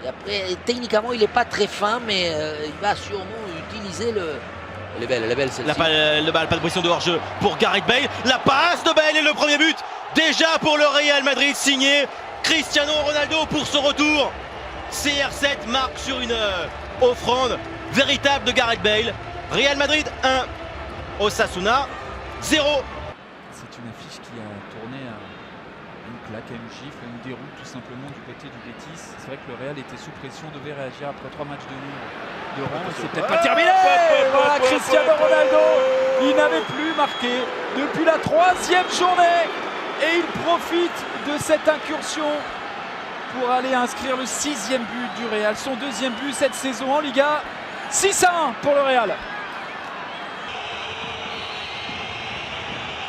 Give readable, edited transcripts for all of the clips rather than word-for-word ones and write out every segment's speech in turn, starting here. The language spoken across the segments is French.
Après, techniquement, il n'est pas très fin, mais il va sûrement utiliser le... Elle est belle celle-ci. Le balle, pas de position de hors-jeu pour Gareth Bale. La passe de Bale et le premier but déjà pour le Real Madrid, signé Cristiano Ronaldo pour son retour. CR7 marque sur une offrande véritable de Gareth Bale. Real Madrid 1, Osasuna 0. C'est une affiche qui a tourné à une claque, à une gifle, à une déroute tout simplement du côté du Betis. C'est vrai que le Real était sous pression, devait réagir après 3 matchs de nul de rang. C'est peut-être pas terminé. Voilà Cristiano Ronaldo. Il n'avait plus marqué depuis la 3e journée et il profite de cette incursion pour aller inscrire le 6e but du Real. Son 2e but cette saison en Liga. 6-1 pour le Real.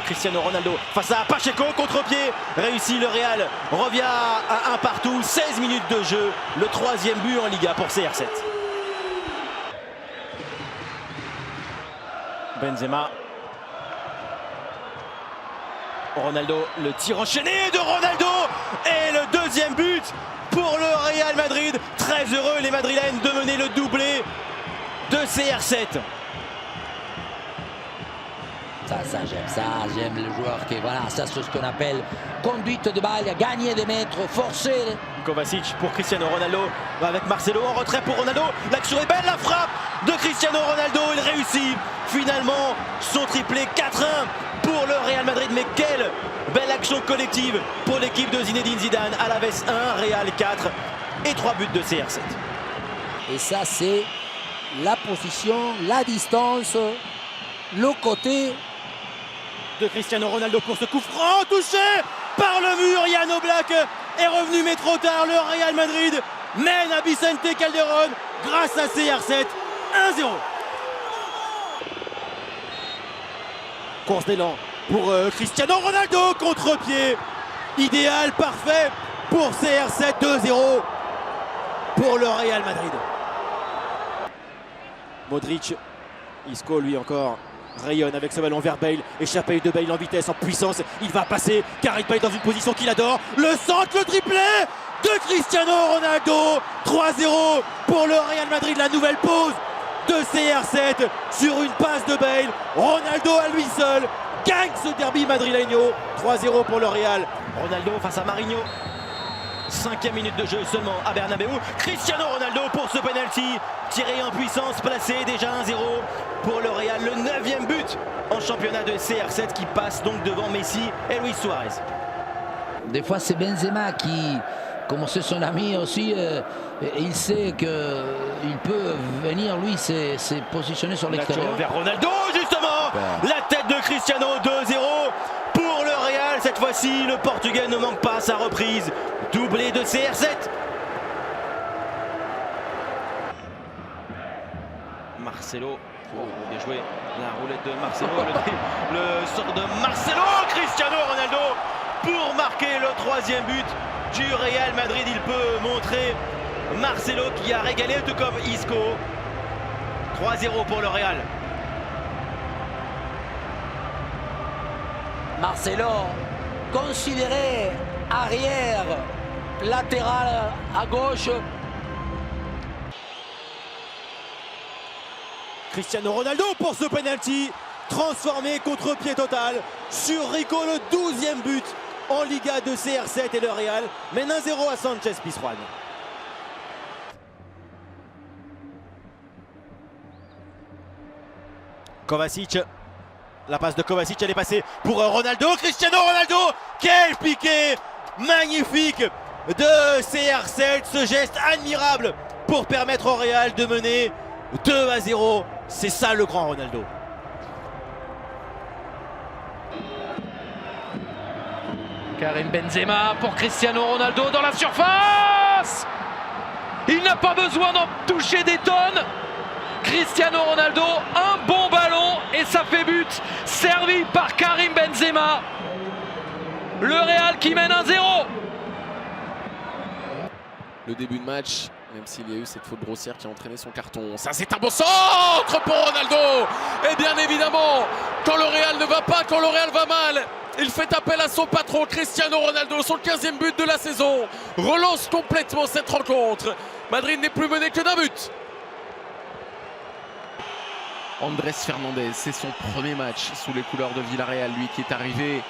Cristiano Ronaldo face à Pacheco, contre-pied, réussit, le Real revient à 1 partout, 16 minutes de jeu, le 3e but en Liga pour CR7. Benzema. Ronaldo, le tir enchaîné de Ronaldo et le 2e but pour le Real Madrid. Très heureux les Madrilènes de mener le doublé de CR7. Ça j'aime le joueur qui, voilà, ça c'est ce qu'on appelle conduite de balle, gagner des mètres, forcer. Kovacic pour Cristiano Ronaldo, avec Marcelo en retrait pour Ronaldo. L'action est belle, la frappe de Cristiano Ronaldo, il réussit finalement son triplé 4-1 pour le Real Madrid. Mais quelle belle action collective pour l'équipe de Zinedine Zidane. Alaves 1, Real 4 et 3 buts de CR7. Et ça c'est la position, la distance, le côté de Cristiano Ronaldo pour ce coup franc, touché par le mur. Jan Oblak est revenu mais trop tard. Le Real Madrid mène à Vicente Calderón grâce à CR7 1-0. Course d'élan pour Cristiano Ronaldo, contre-pied idéal, parfait pour CR7. 2-0 pour le Real Madrid. Modric, Isco lui encore rayonne avec ce ballon vers Bale, échappé de Bale en vitesse, en puissance, il va passer, Gareth Bale dans une position qu'il adore, le centre, le triplé de Cristiano Ronaldo, 3-0 pour le Real Madrid. La nouvelle pause de CR7 sur une passe de Bale. Ronaldo à lui seul gagne ce derby madrileño, 3-0 pour le Real. Ronaldo face à Marinho, 5e minute de jeu seulement à Bernabeu. Cristiano Ronaldo pour ce penalty, tiré en puissance, placé, déjà 1-0 pour le Real. Le 9e but en championnat de CR7 qui passe donc devant Messi et Luis Suarez. des fois c'est Benzema qui, comme c'est son ami aussi, il sait qu'il peut venir lui se positionner sur l'extérieur. Vers Ronaldo justement, la tête de Cristiano, 2-0 pour le Real. Cette fois-ci le Portugais ne manque pas sa reprise, doublé de CR7. Marcelo, bien joué, la roulette de Marcelo, le sort de Marcelo, Cristiano Ronaldo pour marquer le 3e but du Real Madrid. Il peut montrer Marcelo qui a régalé, tout comme Isco. 3-0 pour le Real. Marcelo, considéré arrière, latéral à gauche. Cristiano Ronaldo pour ce penalty, transformé contre-pied total sur Rico, le 12e but en Liga de CR7, et le Real mène 1-0 à Sanchez Pizjuán. Kovacic, la passe de Kovacic, elle est passée pour Ronaldo, Cristiano Ronaldo, quel piqué magnifique de CR7, ce geste admirable pour permettre au Real de mener 2-0, c'est ça le grand Ronaldo. Karim Benzema pour Cristiano Ronaldo dans la surface. Il n'a pas besoin d'en toucher des tonnes. Cristiano Ronaldo, un bon ballon et ça fait but, servi par Karim Benzema. Le Real qui mène 1-0. Le début de match, même s'il y a eu cette faute grossière qui a entraîné son carton. Ça, c'est un bon centre pour Ronaldo. Et bien évidemment, quand le Real ne va pas, quand le Real va mal, il fait appel à son patron Cristiano Ronaldo. Son 15e but de la saison relance complètement cette rencontre. Madrid n'est plus mené que d'un but. Andrés Fernandez, c'est son premier match sous les couleurs de Villarreal, lui qui est arrivé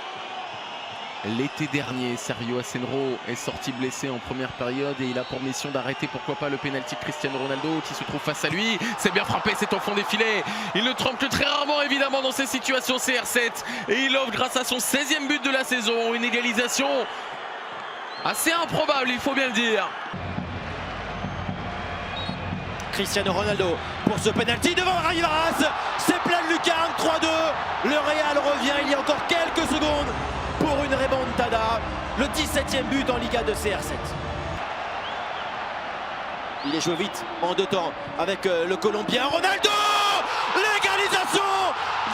l'été dernier. Sergio Asenjo est sorti blessé en première période et il a pour mission d'arrêter pourquoi pas le pénalty de Cristiano Ronaldo qui se trouve face à lui. C'est bien frappé, c'est au fond des filets. Il ne trempe que très rarement évidemment dans ces situations CR7 et il offre grâce à son 16e but de la saison une égalisation assez improbable, il faut bien le dire. Cristiano Ronaldo pour ce penalty devant Raivaras. C'est plein de lucarne, 3-2. Le Real revient il y a encore quelques secondes pour une remontada. Le 17e but en Liga de CR7. Il est joué vite en 2 temps avec le Colombien Ronaldo. L'égalisation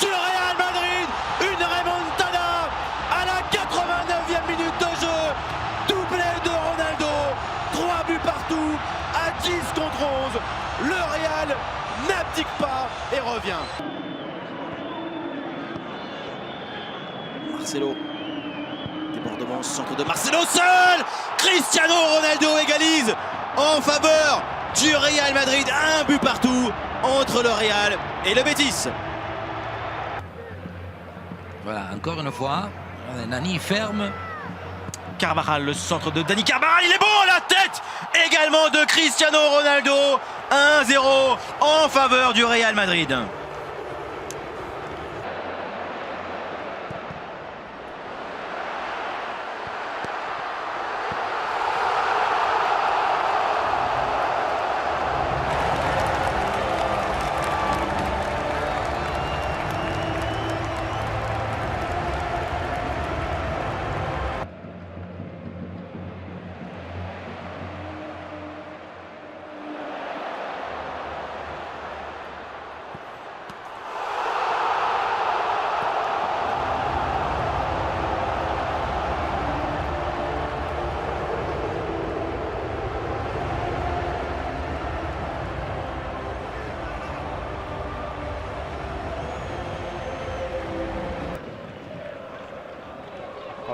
du Real Madrid. Une remontada à la 89e minute de jeu. Doublé de Ronaldo. 3 buts partout à 10 contre 11. Le Real n'abdique pas et revient. Marcelo. Débordement, centre de Marcelo seul. Cristiano Ronaldo égalise en faveur du Real Madrid. 1 but partout entre le Real et le Betis. Voilà, encore une fois, Nani ferme. Carvajal, le centre de Dani Carvajal, il est bon, la tête également de Cristiano Ronaldo. 1-0 en faveur du Real Madrid.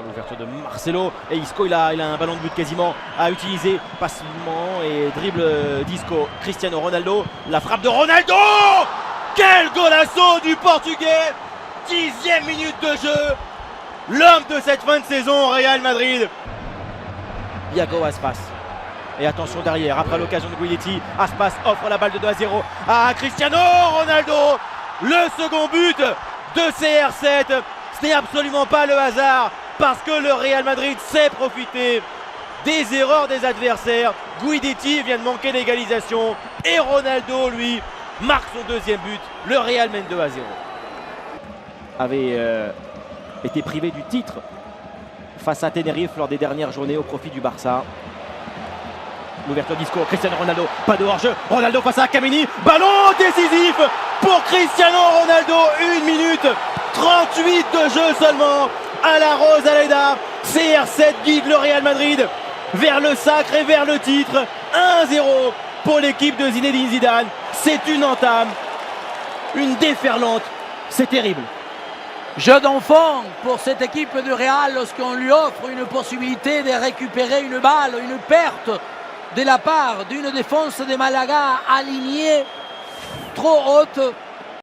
L'ouverture de Marcelo et Isco, il a un ballon de but quasiment à utiliser. Passement et dribble d'Isco. Cristiano Ronaldo, la frappe de Ronaldo. Quel golasso du Portugais. 10e minute de jeu. L'homme de cette fin de saison au Real Madrid. Iago Aspas. Et attention derrière, après l'occasion de Guidetti, Aspas offre la balle de 2-0 à Cristiano Ronaldo. Le second but de CR7. Ce n'est absolument pas le hasard. Parce que le Real Madrid sait profiter des erreurs des adversaires. Guidetti vient de manquer l'égalisation et Ronaldo, lui, marque son 2e but. Le Real mène 2-0. Avait été privé du titre face à Tenerife lors des dernières journées au profit du Barça. L'ouverture d'Isco, Cristiano Ronaldo, pas de hors-jeu. Ronaldo face à Kameni, ballon décisif pour Cristiano Ronaldo. 1 minute 38 de jeu seulement. À la Rosaleda, CR7 guide le Real Madrid vers le sacre et vers le titre. 1-0 pour l'équipe de Zinedine Zidane. C'est une entame, une déferlante, c'est terrible. Jeu d'enfant pour cette équipe du Real lorsqu'on lui offre une possibilité de récupérer une balle, une perte de la part d'une défense de Malaga alignée trop haute.